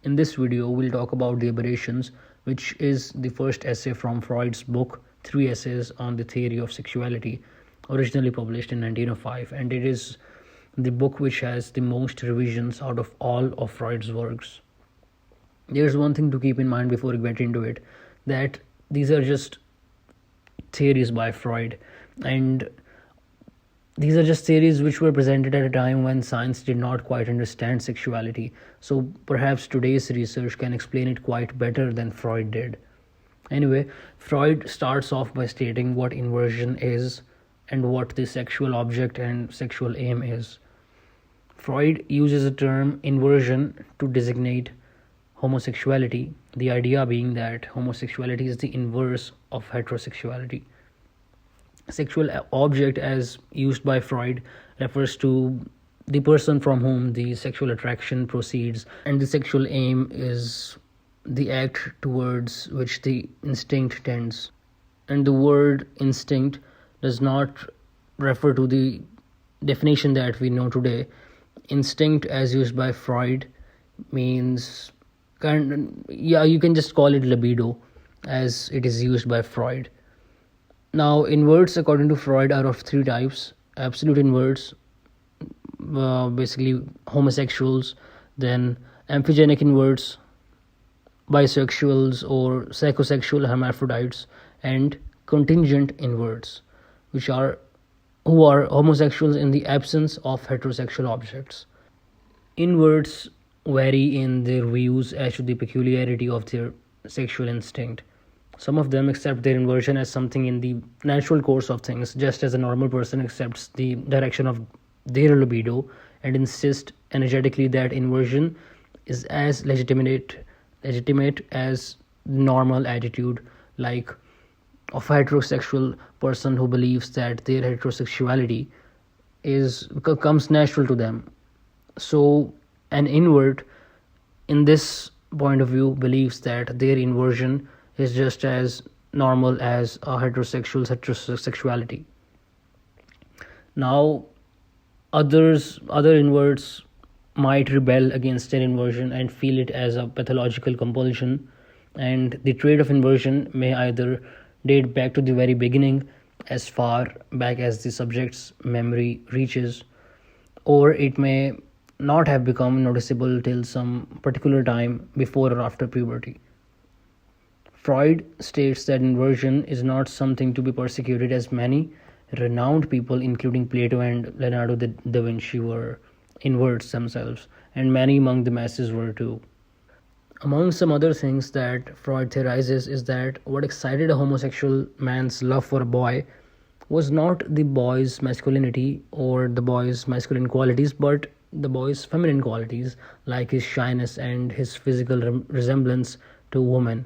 In this video, we'll talk about the Aberrations, which is the first essay from Freud's book, Three Essays on the Theory of Sexuality, originally published in 1905, and it is the book which has the most revisions out of all of Freud's works. There's one thing to keep in mind before we get into it, that these are just theories by Freud, and these are just theories which were presented at a time when science did not quite understand sexuality. So perhaps today's research can explain it quite better than Freud did. Anyway, Freud starts off by stating what inversion is and what the sexual object and sexual aim is. Freud uses the term inversion to designate homosexuality, the idea being that homosexuality is the inverse of heterosexuality. Sexual object, as used by Freud, refers to the person from whom the sexual attraction proceeds, and the sexual aim is the act towards which the instinct tends. And the word instinct does not refer to the definition that we know today. Instinct, as used by Freud, means you can just call it libido, as it is used by Freud. Now, inverts, according to Freud, are of three types: absolute inverts, basically homosexuals, then amphigenic inverts, bisexuals or psychosexual hermaphrodites, and contingent inverts, who are homosexuals in the absence of heterosexual objects. Inverts vary in their views as to the peculiarity of their sexual instinct. Some of them accept their inversion as something in the natural course of things, just as a normal person accepts the direction of their libido, and insist energetically that inversion is as legitimate as normal attitude, like of a heterosexual person who believes that their heterosexuality comes natural to them. So an invert, in this point of view, believes that their inversion is just as normal as a heterosexuality. Now, other inverts might rebel against their inversion and feel it as a pathological compulsion, and the trait of inversion may either date back to the very beginning, as far back as the subject's memory reaches, or it may not have become noticeable till some particular time before or after puberty. Freud states that inversion is not something to be persecuted, as many renowned people, including Plato and Leonardo da Vinci, were inverts themselves, and many among the masses were too. Among some other things that Freud theorizes is that what excited a homosexual man's love for a boy was not the boy's masculinity or the boy's masculine qualities, but the boy's feminine qualities, like his shyness and his physical resemblance to a woman.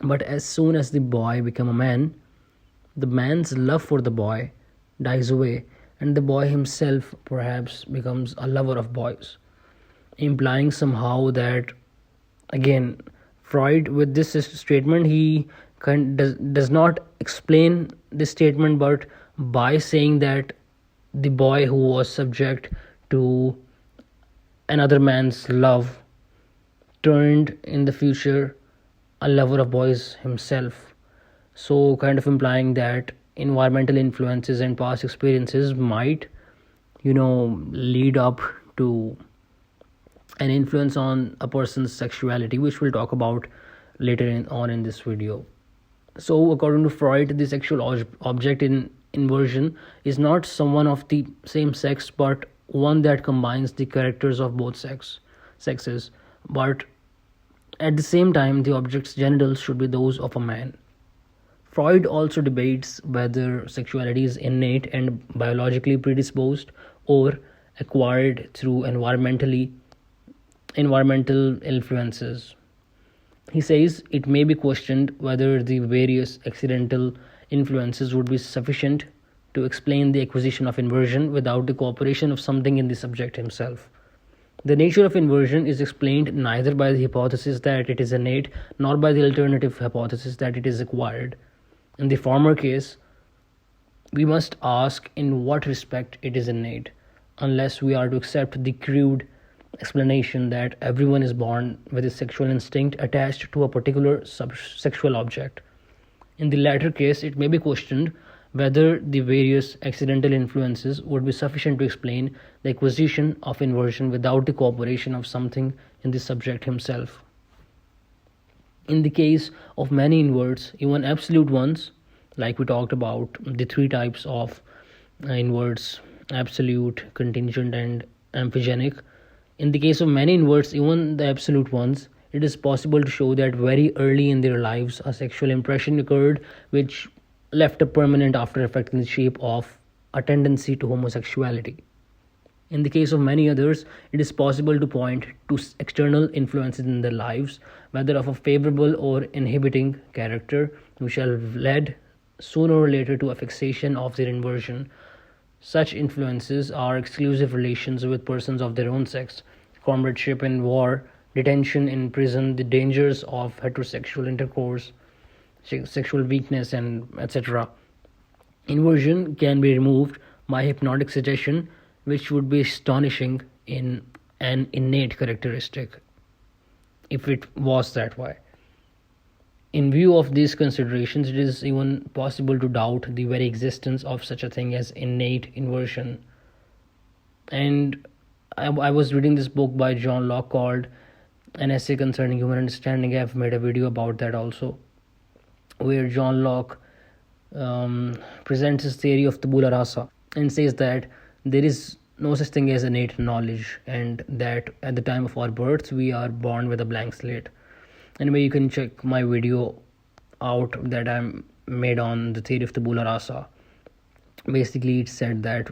But as soon as the boy becomes a man, the man's love for the boy dies away, and the boy himself perhaps becomes a lover of boys, implying somehow that, again, Freud, with this statement, he does not explain this statement, but by saying that the boy who was subject to another man's love turned in the future a lover of boys himself. So kind of implying that environmental influences and past experiences might, lead up to an influence on a person's sexuality, which we'll talk about later on in this video. So according to Freud, the sexual object in inversion is not someone of the same sex, but one that combines the characters of both sexes, but at the same time, the object's genitals should be those of a man. Freud also debates whether sexuality is innate and biologically predisposed or acquired through environmental influences. He says it may be questioned whether the various accidental influences would be sufficient to explain the acquisition of inversion without the cooperation of something in the subject himself. The nature of inversion is explained neither by the hypothesis that it is innate nor by the alternative hypothesis that it is acquired. In the former case, we must ask in what respect it is innate, unless we are to accept the crude explanation that everyone is born with a sexual instinct attached to a particular sexual object. In the latter case, it may be questioned whether the various accidental influences would be sufficient to explain the acquisition of inversion without the cooperation of something in the subject himself. In the case of many inverts, even absolute ones, like we talked about the three types of inverts: absolute, contingent, and amphigenic. In the case of many inverts, even the absolute ones, it is possible to show that very early in their lives a sexual impression occurred which left a permanent after effect in the shape of a tendency to homosexuality. In the case of many others, it is possible to point to external influences in their lives, whether of a favorable or inhibiting character, which have led sooner or later to a fixation of their inversion. Such influences are exclusive relations with persons of their own sex, comradeship in war, detention in prison, the dangers of heterosexual intercourse, sexual weakness, and etc. Inversion can be removed by hypnotic suggestion, which would be astonishing in an innate characteristic if it was that way. In view of these considerations, it is even possible to doubt the very existence of such a thing as innate inversion. And I was reading this book by John Locke called An Essay Concerning Human Understanding. I've made a video about that also, where John Locke presents his theory of tabula rasa and says that there is no such thing as innate knowledge, and that at the time of our birth we are born with a blank slate. Anyway, you can check my video out that I made on the theory of tabula rasa. Basically, it said that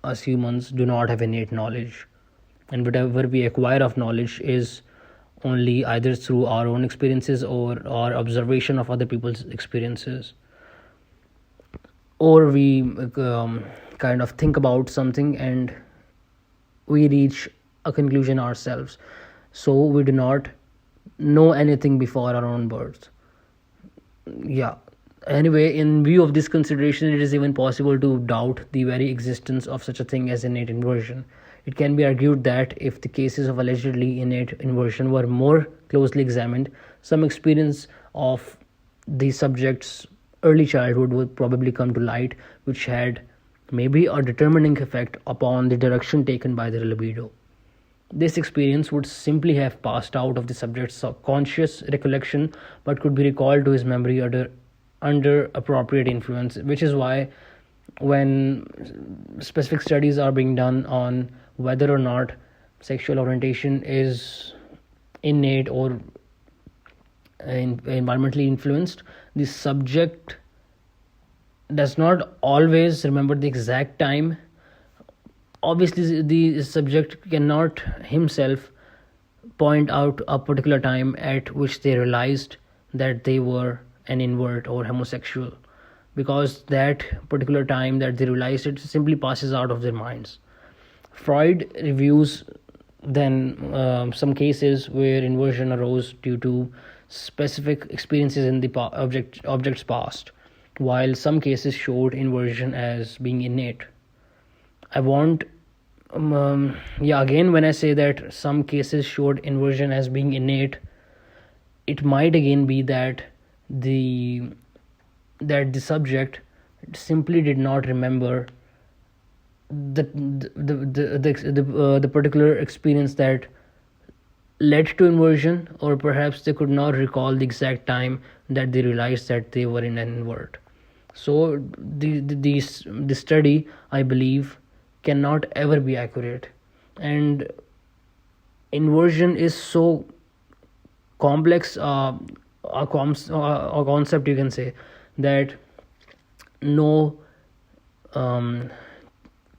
us humans do not have innate knowledge, and whatever we acquire of knowledge is only either through our own experiences or our observation of other people's experiences, or we kind of think about something and we reach a conclusion ourselves. So we do not know anything before our own birth. Yeah. Anyway, in view of this consideration, it is even possible to doubt the very existence of such a thing as innate inversion. It can be argued that if the cases of allegedly innate inversion were more closely examined, some experience of the subject's early childhood would probably come to light, which had maybe a determining effect upon the direction taken by their libido. This experience would simply have passed out of the subject's subconscious recollection, but could be recalled to his memory under appropriate influence, which is why when specific studies are being done on whether or not sexual orientation is innate or environmentally influenced, the subject does not always remember the exact time. Obviously, the subject cannot himself point out a particular time at which they realized that they were an invert or homosexual, because that particular time that they realized it simply passes out of their minds. Freud reviews then some cases where inversion arose due to specific experiences in the object's past, while some cases showed inversion as being innate. I want again, when I say that some cases showed inversion as being innate, it might again be that the subject simply did not remember the particular experience that led to inversion, or perhaps they could not recall the exact time that they realized that they were in an invert. So the study, I believe, cannot ever be accurate, and inversion is so complex a concept, you can say, that no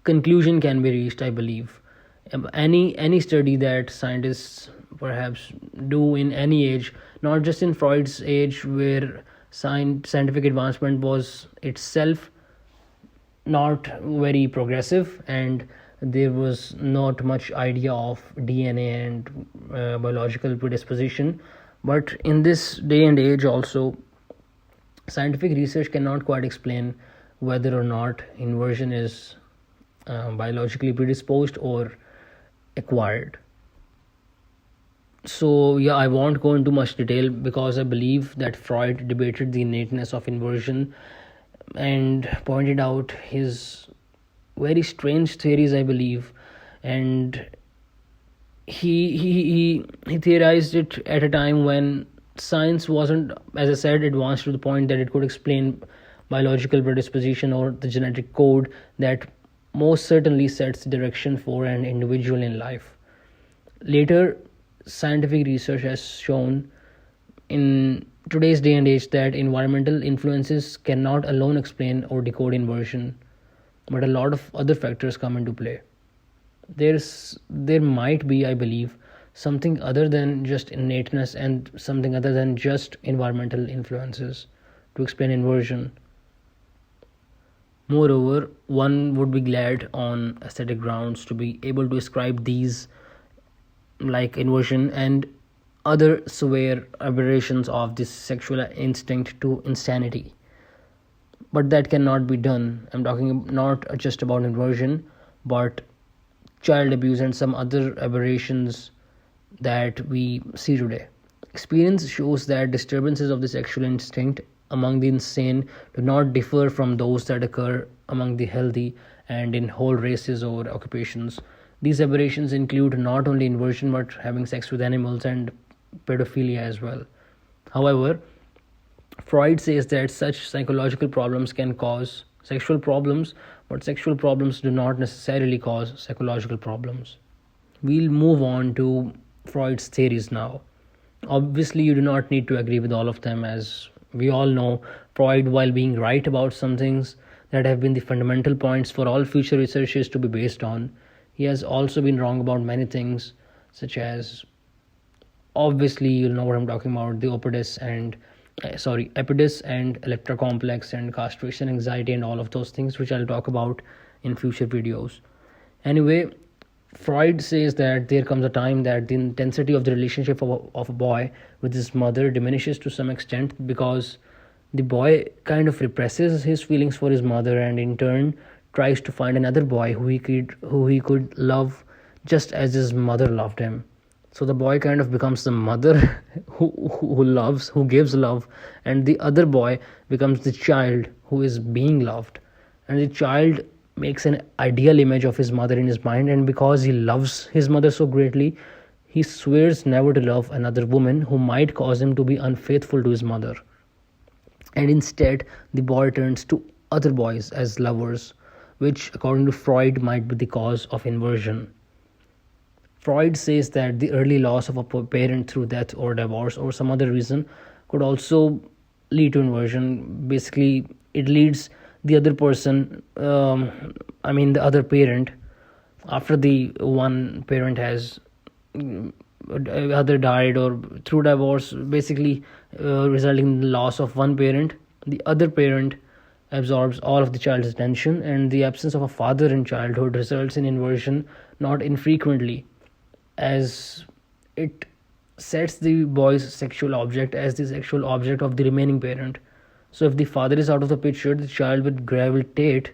conclusion can be reached, I believe. Any study that scientists perhaps do in any age, not just in Freud's age where scientific advancement was itself not very progressive and there was not much idea of DNA and biological predisposition, but in this day and age also, scientific research cannot quite explain whether or not inversion is biologically predisposed or acquired. So, yeah, I won't go into much detail because I believe that Freud debated the innateness of inversion and pointed out his very strange theories, I believe. And he theorized it at a time when science wasn't, as I said, advanced to the point that it could explain biological predisposition or the genetic code that most certainly sets the direction for an individual in life. Later, scientific research has shown in today's day and age that environmental influences cannot alone explain or decode inversion, but a lot of other factors come into play. There might be, I believe, something other than just innateness and something other than just environmental influences to explain inversion. Moreover, one would be glad on aesthetic grounds to be able to ascribe these, like inversion and other severe aberrations of this sexual instinct, to insanity. But that cannot be done. I'm talking not just about inversion, but child abuse and some other aberrations that we see today. Experience shows that disturbances of the sexual instinct among the insane do not differ from those that occur among the healthy and in whole races or occupations. These aberrations include not only inversion but having sex with animals and pedophilia as well. However, Freud says that such psychological problems can cause sexual problems, but sexual problems do not necessarily cause psychological problems. We'll move on to Freud's theories now. Obviously, you do not need to agree with all of them, as we all know, Freud, while being right about some things that have been the fundamental points for all future researches to be based on, he has also been wrong about many things, such as, obviously, you'll know what I'm talking about, the Epidus and Electra complex and castration anxiety and all of those things, which I'll talk about in future videos. Anyway, Freud says that there comes a time that the intensity of the relationship of a boy with his mother diminishes to some extent because the boy kind of represses his feelings for his mother and in turn tries to find another boy who he could love just as his mother loved him. So the boy kind of becomes the mother who gives love, and the other boy becomes the child who is being loved. And the child makes an ideal image of his mother in his mind, and because he loves his mother so greatly, he swears never to love another woman who might cause him to be unfaithful to his mother. And instead, the boy turns to other boys as lovers, which, according to Freud, might be the cause of inversion. Freud says that the early loss of a parent through death or divorce or some other reason could also lead to inversion. Basically, it leads the other person, the other parent, after the one parent has either died or through divorce, basically resulting in the loss of one parent, the other parent absorbs all of the child's attention, and the absence of a father in childhood results in inversion not infrequently, as it sets the boy's sexual object as the sexual object of the remaining parent. So if the father is out of the picture, the child will gravitate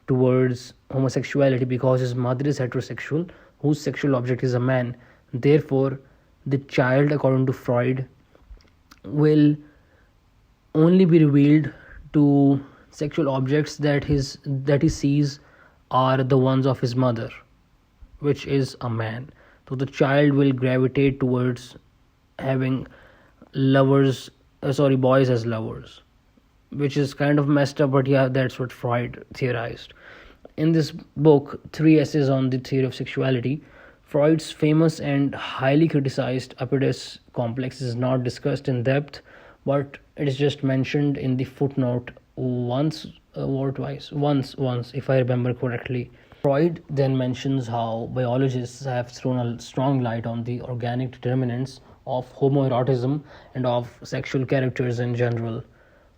towards homosexuality because his mother is heterosexual, whose sexual object is a man. Therefore, the child, according to Freud, will only be revealed to sexual objects that he sees are the ones of his mother, which is a man. So the child will gravitate towards having boys as lovers, which is kind of messed up, but yeah, that's what Freud theorized. In this book, 3 Essays on the Theory of Sexuality, Freud's famous and highly criticized Oedipus complex is not discussed in depth, but it is just mentioned in the footnote once or twice, once, if I remember correctly. Freud then mentions how biologists have thrown a strong light on the organic determinants of homoerotism and of sexual characters in general.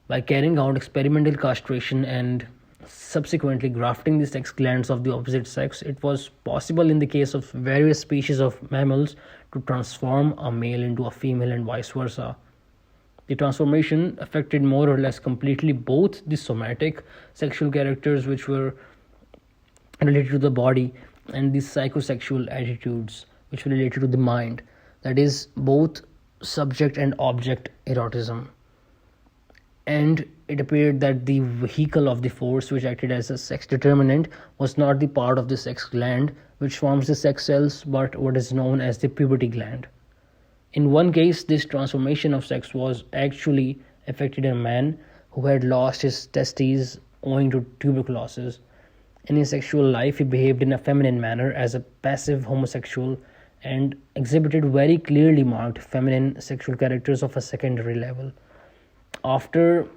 By carrying out experimental castration and subsequently grafting the sex glands of the opposite sex, it was possible in the case of various species of mammals to transform a male into a female and vice versa. The transformation affected more or less completely both the somatic sexual characters, which were related to the body, and the psychosexual attitudes, which were related to the mind. that is, both subject and object erotism. And it appeared that the vehicle of the force which acted as a sex determinant was not the part of the sex gland which forms the sex cells, but what is known as the puberty gland. In one case, this transformation of sex was actually affected a man who had lost his testes owing to tuberculosis. In his sexual life, he behaved in a feminine manner as a passive homosexual and exhibited very clearly marked feminine sexual characters of a secondary level. After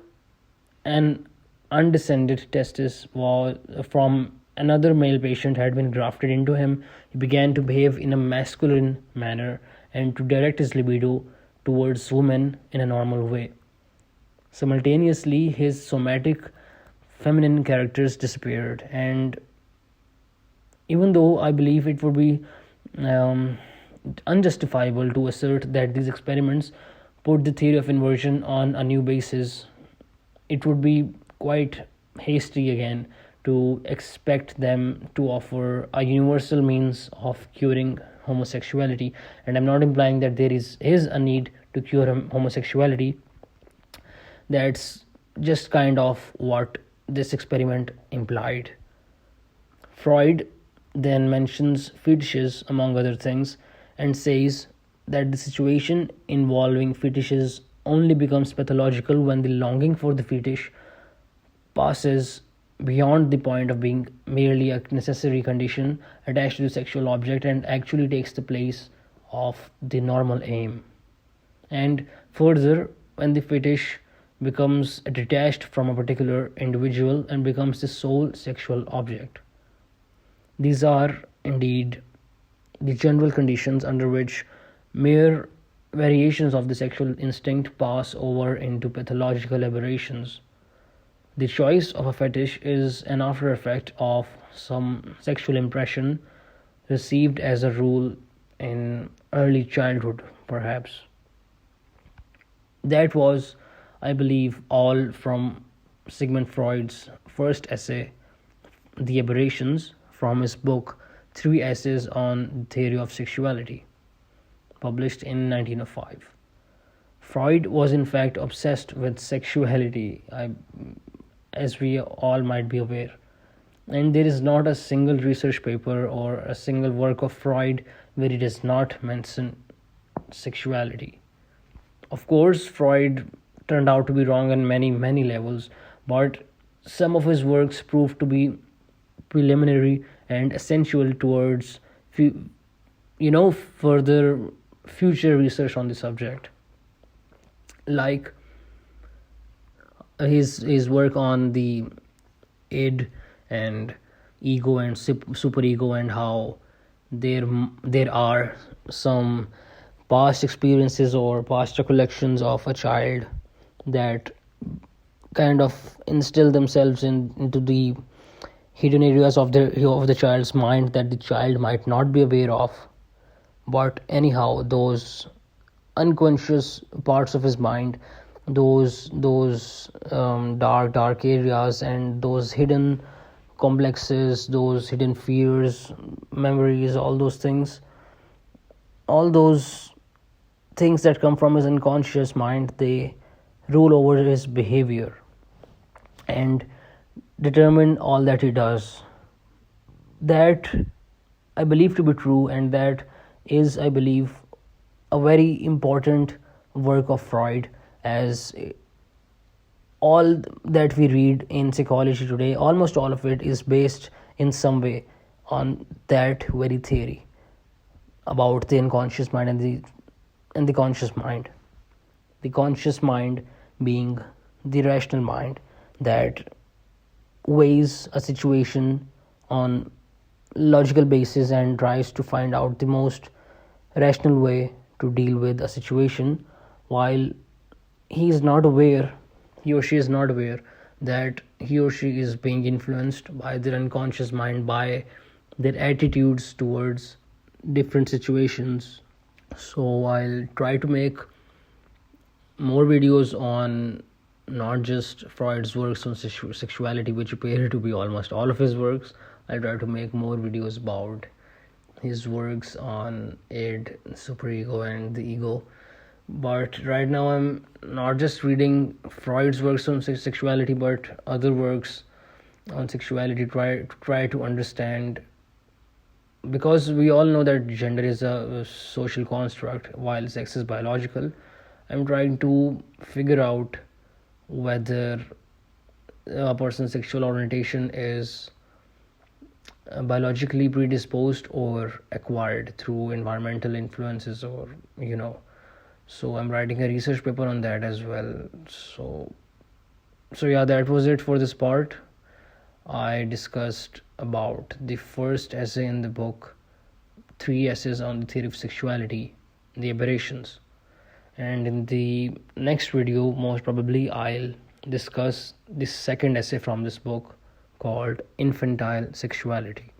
an undescended testis was from another male patient had been grafted into him, he began to behave in a masculine manner and to direct his libido towards women in a normal way. Simultaneously, his somatic feminine characters disappeared, and even though I believe it would be unjustifiable to assert that these experiments put the theory of inversion on a new basis, it would be quite hasty again to expect them to offer a universal means of curing homosexuality. And I'm not implying that there is a need to cure homosexuality. That's just kind of what this experiment implied. Freud then mentions fetishes among other things and says that the situation involving fetishes only becomes pathological when the longing for the fetish passes beyond the point of being merely a necessary condition attached to the sexual object and actually takes the place of the normal aim. And further, when the fetish becomes detached from a particular individual and becomes the sole sexual object. These are indeed the general conditions under which mere variations of the sexual instinct pass over into pathological aberrations. The choice of a fetish is an after effect of some sexual impression received as a rule in early childhood, perhaps. That was, I believe, all from Sigmund Freud's first essay, The Aberrations, from his book Three Essays on the Theory of Sexuality, published in 1905. Freud was in fact obsessed with sexuality, as we all might be aware. And there is not a single research paper or a single work of Freud where he does not mention sexuality. Of course, Freud turned out to be wrong on many, many levels, but some of his works proved to be preliminary and essential towards further future research on the subject, like his work on the id and ego and superego, and how there are some past experiences or past recollections of a child that kind of instill themselves into the hidden areas of the child's mind that the child might not be aware of. But anyhow, those unconscious parts of his mind, those dark areas, and those hidden complexes, those hidden fears, memories, all those things that come from his unconscious mind, they rule over his behavior and determine all that he does. That I believe to be true, and that is, I believe, a very important work of Freud, as all that we read in psychology today, almost all of it is based in some way on that very theory about the unconscious mind and the conscious mind. The conscious mind being the rational mind that weighs a situation on logical basis and tries to find out the most rational way to deal with a situation, while he or she is not aware that he or she is being influenced by their unconscious mind, by their attitudes towards different situations. So I'll try to make more videos on not just Freud's works on sexuality, which appear to be almost all of his works. I'll try to make more videos about his works on id, superego, and the ego. But right now I'm not just reading Freud's works on sexuality, but other works on sexuality. Try to understand, because we all know that gender is a social construct while sex is biological. I'm trying to figure out whether a person's sexual orientation is biologically predisposed or acquired through environmental influences, or so I'm writing a research paper on that as well. So yeah, that was it for this part. I discussed about the first essay in the book, 3 essays on the theory of sexuality, the aberrations. And in the next video, most probably, I'll discuss the second essay from this book called infantile sexuality.